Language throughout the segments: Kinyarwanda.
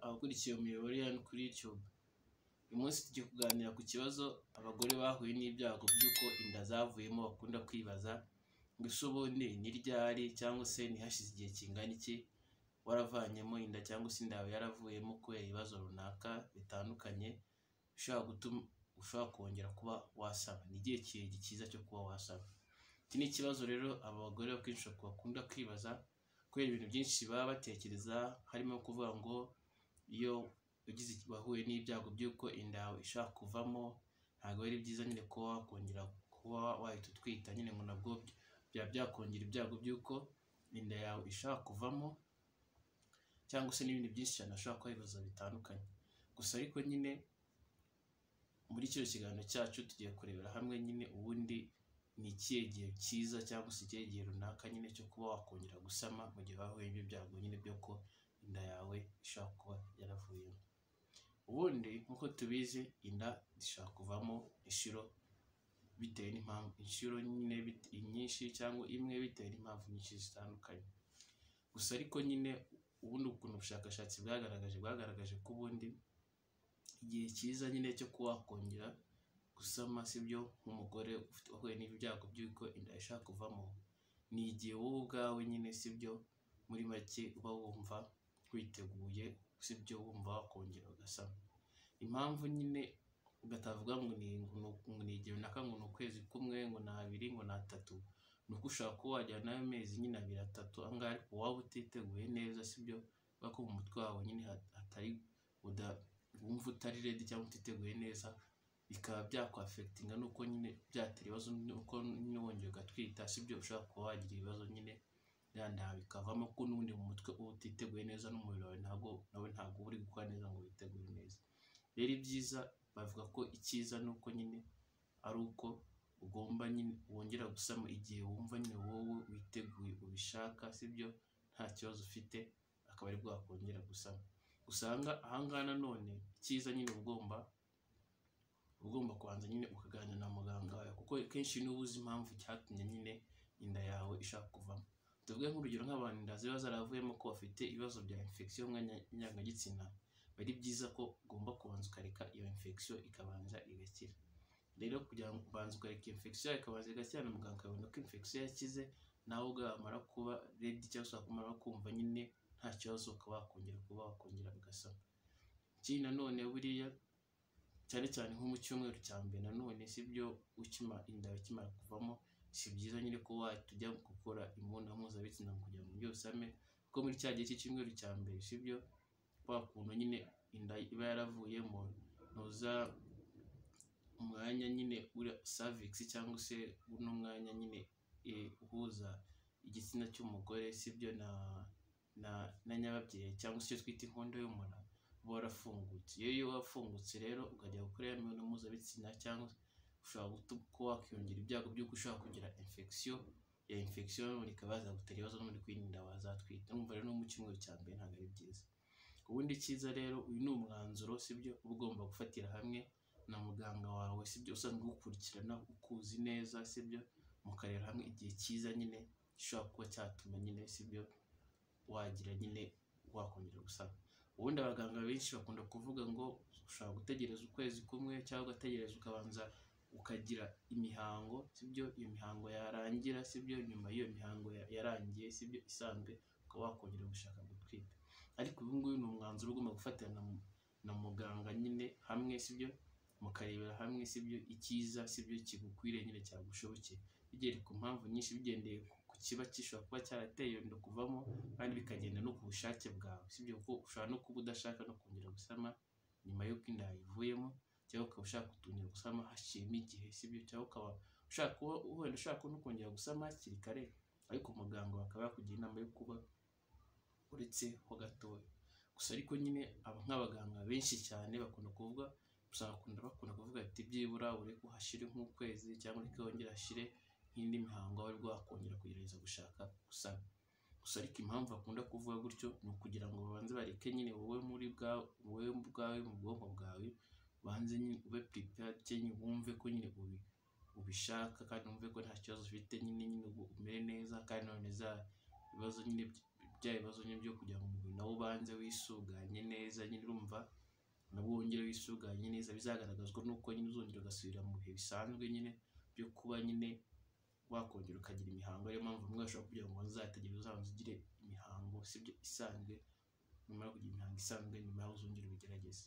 abakurikiye umuyoboro hano kuri YouTube. Uyu munsi tugiye kuganira ku kibazo abagore bahuye n'ibyago by'uko inda zavuyemo bakunda kwibaza ngo ese ubundi ni ryari cyangwa se ntihashize igihe kingana iki waravanyemo inda cyangwa se inda yawe yaravuyemo kubera ibibazo runaka bitandukanye ushobora kongera kuba wasaba. Ni igihe cyiza cyo kuba wasaba. Iki ni ikibazo rero aba bagore akenshi bakunda kwibaza kubera ibintu byinshi baba batekereza, harimo kuvuga ngo iyo wahuye n'ibyago by'uko inda yawe ishaka kuvamo ntabwo ari byiza nyine kuba wakongera kuba wahita utwita nyine ngo nabwo byaba byakongera ibyago by'uko inda yawe ishaka kuvamo, cyangwa se n'ibindi byinshi cyane ashobora kwibaza bitandukanye. Gusa ariko nyine muri kino kiganiro cyacu tugiye kurebera hamwe nyine ubundi ni ikihe gihe cyiza cyangwa se ikihe gihe runaka nyine cyo kuba wakongera gusama mu gihe wahuye n'ibyago nyine byo ko inda yawe ishaka kuba yaravuyemo. Ubundi nk'uko tubizi inda zishaka kuvamo inshuro bitewe n'impamvu, inshuro nyine nyinshi cyangwa imwe bitewe n'impamvu nyinshi zitandukanye. Gusa ariko nyine ubundi ukuntu ubushakashatsi bwagaragaje ko ubundi igihe cyiza nyine cyo kuba wakongera gusama sibyo nk'umugore wahuye n'ibyago by'uko inda ishaka kuvamo, ni igihe wowe ubwawe nyine sibyo muri make uba wumva witeguye sibyo wumva wakongera ugasama. Impamvu nyine batavuga ngo ni igihe runaka, ngo ni ukwezi kumwe, ngo ni abiri, ngo ni atatu, ni uko ushobora kuba wajyana nayo amezi nyine abiri atatu angahe ariko waba utiteguye neza sibyo, kubera ko mu mutwe wawe nyine wumva utari ready cyangwa utiteguye neza, bikaba byakwafectinga nuko nyine byatera ibibazo nuko nyine wongeye ugatwita sibyo, ushobora kuba wagira ibibazo nyine yanda bikavamo ko n'ubundi mu mutwe uba utiteguye neza n'umubiri wawe ntabwo uri gukora neza ngo witegure neza. Rero ibyiza bavuga ko icyiza nuko nyine ari uko ugomba nyine wongera gusama igihe wumva nyine wowe witeguye ubishaka sibyo, nta kibazo ufite akaba ari bwo wakongera gusama. Usanga ahangaha nanone icyiza nyine ugomba kubanza nyine ukaganira na muganga wawe, kuko kenshi niba uzi impamvu cyatumye nyine inda yawe ishaka kuvamo. Tuvuge nk'urugero nk'abantu inda ziba zaravuyemo ko bafite ibibazo bya infection y'umwanya ndangagitsina, bari byiza ko ugomba kubanza ukareka iyo infection ikabanza igakira. Rero kugira ngo ubanze ukareka infection ikabanza igakira na muganga akabona ko infection yakize, nawe ugamara kuba ready cyangwa se kumara kumva nyine nta kibazo ukaba wakongera ugasama. Ikindi nanone buriya cyane cyane nko mu cyumweru cya mbere nanone sibyo inda ikimara kuvamo, si byiza nyine ko tujya gukora imibonano mpuzabitsina kugira ngo byose usame, kuko muri cya gihe cy'icyumweru cya mbere sibyo kwa kuntu nyine inda iba yaravuyemo ntuza umwanya nyine uri cervix cyangwa se uno mwanya nyine uhuza igitsina cy'umugore sibyo na nyababyeyi cyangwa se icyo twita inkondo y'umura warafungutse. Iyo wafungutse rero ukajya gukora imibonano mpuzabitsina cyangwa ushobora kuba wakiyongera ibyago by'uko ushobora kugira infection ikaba yazagutera ibibazo n'ubundi kwirinda wazatwita. Urumva rero no mu cyumweru cya mbere ntabwo ari byiza. Ubundi cyiza rero uyu ni umwanzuro sibyo ugomba gufatira hamwe na muganga wawe sibyo, usanzwe ugukurikirana ukuzi neza sibyo, mukareba hamwe igihe cyiza nyine gishobora kuba cyatuma nyine sibyo wagira nyine wakongera gusama. Ubundi abaganga benshi bakunda kuvuga ngo ushobora gutegereza ukwezi kumwe cyangwa ugategereza ukabanza ukagira imihango sibyo, iyo mihango yarangira sibyo, nyuma y'iyo mihango yarangiye sibyo isanzwe ukaba wakongera gushaka gutwita. Ariko ubu ngubu ni umwanzuro ugomba gufatana na muganga nyine hamwe sibyo, mukarebera hamwe sibyo icyiza sibyo kigukwiriye nyine cyagushobokeye, bigendeye ku mpamvu nyinshi, bigendeye ku kiba gishobora kuba cyarateye inda kuvamo, kandi bikagenda no ku bushake bwawe sibyo, kuko ushobora no kuba udashaka no kongera gusama nyuma y'uko inda yivuyemo, cyangwa ukaba ushaka kongera gusama hashiyemo igihe sibyo, cyangwa ukaba ushaka no kongera gusama hakiri kare, ariko muganga bakaba yakugira inama yo kuba uretse ho gatoya. Gusa ariko nyine nk'abaganga benshi cyane bakunda kuvuga ati byibura ureke uhashire nk'ukwezi cyangwa ureke wongere hashire nk'indi mihango wari wakongera kugerageza gushaka gusama. Gusa ariko impamvu bakunda kuvuga gutyo ni ukugira ngo babanze bareke nyine wowe ubwawe mu bwonko bwawe banze nyine ube prepared cyangwa wumve ko nyine ubishaka, kandi wumve ko nta kibazo ufite nyine umere neza, kandi none za ibibazo nyine bya bibazo nyine byo kugira ngo umubiri nawo ubanze wisuganye neza, nyine urumva nabwo wongere wisuganye neza, bizagaragazwa nuko nyine uzongera ugasubira mu bihe bisanzwe nyine byo kuba nyine wakongera ukagira imihango. Ariyo mpamvu bamwe bashobora kugira ngo uzategereze uzabanza ugire imihango sibyo isanzwe, nyuma yo kugira imihango isanzwe nyuma yaho uzongera ubigerageze.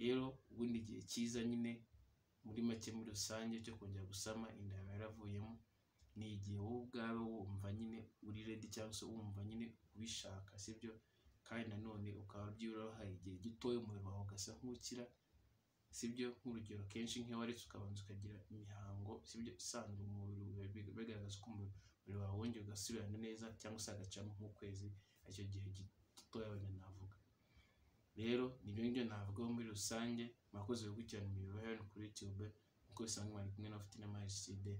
Rero ubundi igihe cyiza nyine muri make muri rusange cyo kongera gusama inda yawe yaravuyemo, ni igihe wowe ubwawe wumva nyine uri ready cyangwa se wumva nyine ubishaka sibyo, kandi nanone ukaba byibura hari igihe gitoya umubiri wawe ugasa nk'ukira sibyo. Nk'urugero kenshi nk'iyo waretse ukabanza ukagira imihango sibyo isanzwe, umubiri bigaragaza ko umubiri wawe wongera ugasubirana neza, cyangwa se agacamo nk'ukwezi, icyo gihe gitoya wenda navuga. Rero nibyo ngibyo navugaho muri rusange. Mwakoze gukurikirana imibare hano kuri YouTube, uko bisanzwe mwari kumwe na Fitina Majicide.